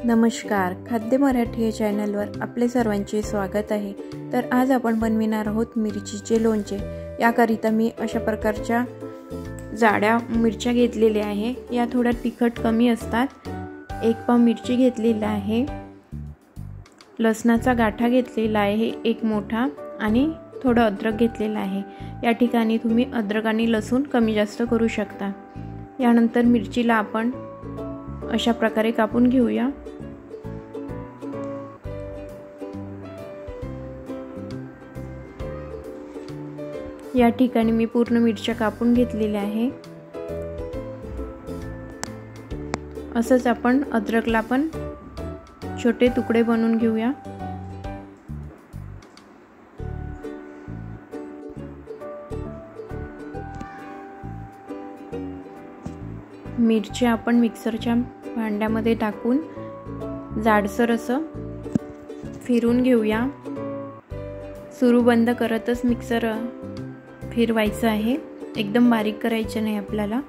नमस्कार, खाद्य मराठी या चॅनलवर आपले सर्वांचे स्वागत आहे। तर आज आपण बनविणार आहोत मिरचीचे लोणचे। याकरिता मी अशा प्रकारच्या जाड्या मिरच्या घेतलेल्या आहे। या थोड्या तिखट कमी असतात। एक पाव मिरची घेतलेली आहे, लसणाचा गाठा घेतलेला आहे एक मोठा, आणि थोडं अद्रक घेतलेला आहे। या ठिकाणी तुम्ही अद्रक आणि लसूण कमी जास्त करू शकता। यानंतर मिरचीला आपण अशा प्रकारे कापून घेऊया। या ठिकाणी मी पूर्ण मिरच्या कापून घेतलेल्या आहे। असंच आपण अद्रकला पण छोटे तुकडे बनवून घेऊया। मिरची आपण मिक्सरच्या भांड्यामध्ये टाकून जाडसर असं फिरून घेऊया। सुरू बंद करतच मिक्सर फिरवायचं आहे, एकदम बारीक करायचे नाही आपल्याला।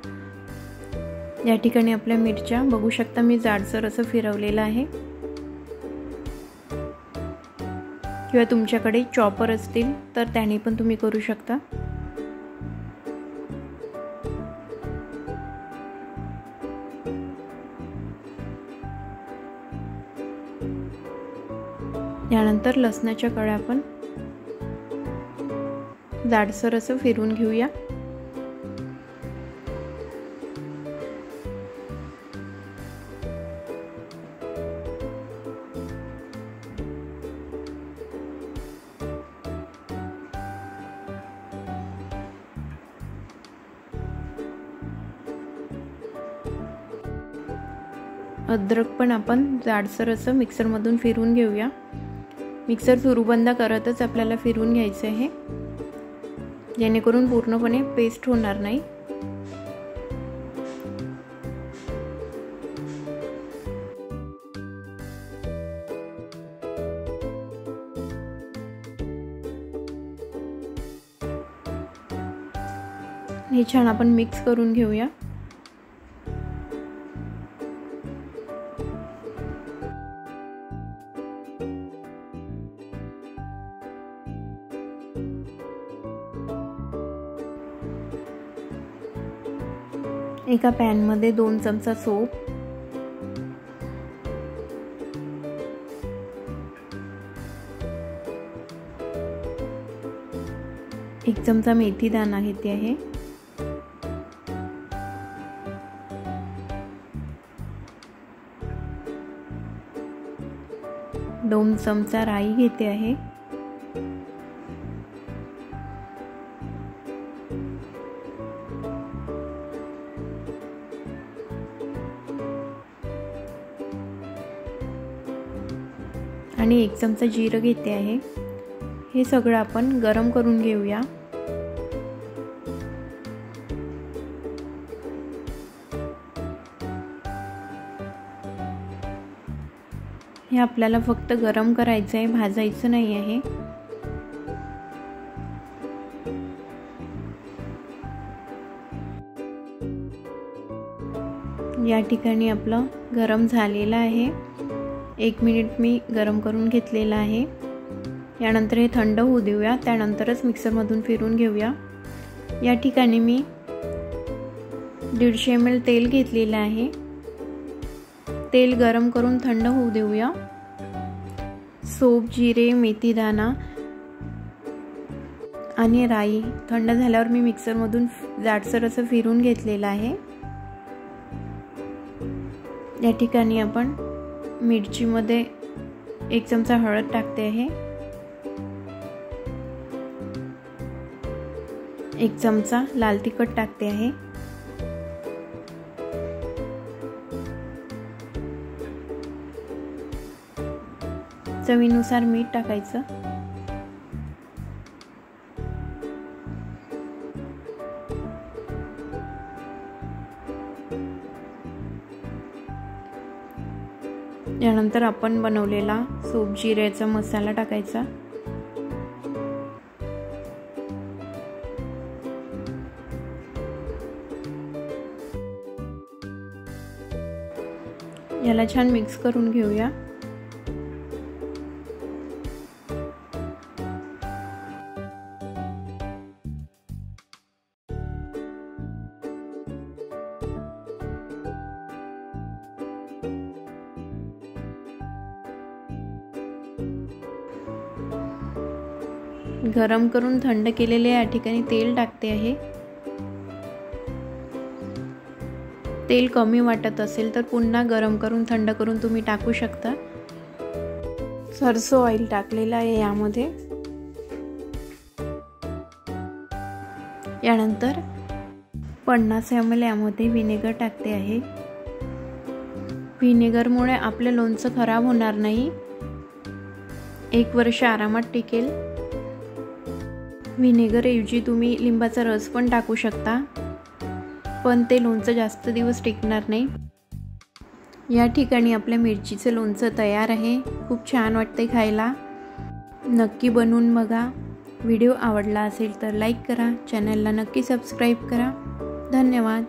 या ठिकाणी आपल्या मिरच्या बघू शकता, मी जाडसर असं फिरवलेलं आहे। किंवा तुमच्याकडे चॉपर असतील तर त्याने पण तुम्ही करू शकता। यानंतर लसणाच्या कळ्या पण जाडसर असं फिरून घेऊया। अद्रक पण आपण जाडसर असं मिक्सर मधून फिरून घेऊया। मिक्सर सुरू बंद करतच आपल्याला फिरून घ्यायचं आहे, जेणेकरून पूर्णपणे पेस्ट होणार नाही। हे छान आपण मिक्स करून घेऊया। एका पॅन मध्ये 2 चमचा सोप, 1 चमचा मेथी दाणा घेते आहे, 2 चमचा राई घेते आहे, आणि 1 चमचा जिरं घेते आहे। हे सगळं आपण गरम करून घेऊया। हे आपल्याला फक्त गरम करायचं आहे, भाजायचं नाही आहे। या ठिकाणी आपलं गरम झालेलं आहे। 1 मिनिट मी गरम करून घेतलेला आहे। यानंतर हे थंड होऊ देऊया, त्यानंतरच मिक्सर मधून फिरून घेऊया। या ठिकाणी मी 150 ml तेल घेतलेलं आहे। तेल गरम करून थंड होऊ देऊया। सोप, जिरे, मेथी दाणा आणि राई थंड झाल्यावर मी मिक्सर मधून जाडसर असं फिरून घेतलेलं आहे। या ठिकाणी आपण मिरची मध्ये 1 चमचा हळद टाकते आहे, 1 चमचा लाल तिखट टाकते आहे, चवीनुसार मीठ टाकायचं। यानंतर आपण बनवलेला सोप जिऱ्याचा मसाला टाकायचा। ह्याला छान मिक्स करून घेऊया। गरम करून थंड केलेले या ठिकाणी तेल टाकते आहे। तेल कमी वाटत असेल तर पुन्हा गरम करून थंड करून तुम्ही टाकू शकता। सरसो ऑइल टाकलेला आहे यामध्ये। यानंतर 50 ml यामध्ये व्हिनेगर टाकते आहे। व्हिनेगरमुळे आपलं लोणचं खराब होणार नाही, 1 वर्ष आरामात टिकेल। व्हिनेगर ऐवजी तुम्ही लिंबाचा रस पण टाकू शकता, पण ते लोणचं जास्त दिवस टिकणार नाही। या ठिकाणी आपल्या मिरचीचं लोणचं तयार आहे। खूप छान वाटते खायला, नक्की बनवून बघा। व्हिडिओ आवडला असेल तर लाईक करा, चॅनलला नक्की सबस्क्राईब करा। धन्यवाद।